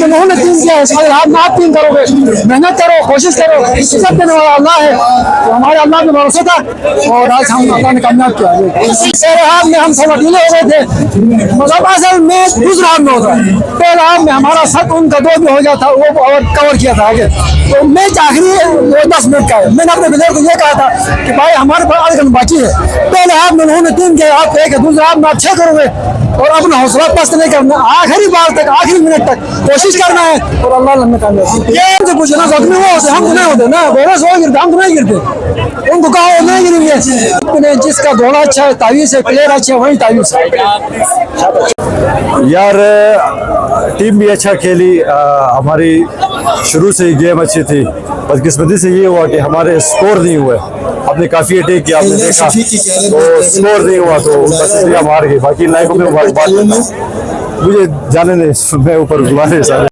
उन्होंने टीम किया है, अगर आप टीम करोगे, मेहनत करो, कोशिश करो, सब देने वाला अल्लाह है। तो हमारे अल्लाह पे भरोसा था और आज हम अल्लाह ने कामयाब किया। पहले हाफ में हम थोड़ा ढीले हो गए थे, मतलब असल में दूसरा हाफ में होता है। पहले हाफ में हमारा साथ उनका 2 में हो गया था, वो कवर किया था आगे। तो मैच आखिरी 10 मिनट का है। मैंने अपने प्लेयर को ये कहा था कि भाई हमारे पास आधे घंटे बाकी है। पहले हाफ में उन्होंने 3 किया, आप 1 है, दूसरे हाफ में आप 6 करोगे और अपना हौसला पस्त नहीं करना, आखिरी बार तक, आखिरी मिनट तक कोशिश करना है और अल्लाह ने कामयाब। ये हमसे पूछना जख्मी वो होते, हम तो नहीं होते ना, बोनस हो गिरते, हम तो नहीं गिरते, उनको कहा वो नहीं गिरेंगे। जिसका दौड़ा अच्छा है, तावीज है, प्लेयर अच्छा है, वही तावीज है। यार टीम भी अच्छा खेली, हमारी शुरू से ही गेम अच्छी थी। बदकिस्मती से ये हुआ कि हमारे स्कोर नहीं हुए। हमने काफी अटैक किया, आपने देखा, तो स्कोर नहीं हुआ तो बस इसलिए हम हार गए। बाकी लाइफ में बात मुझे जाने नहीं, मैं ऊपर बुला रहे सारे।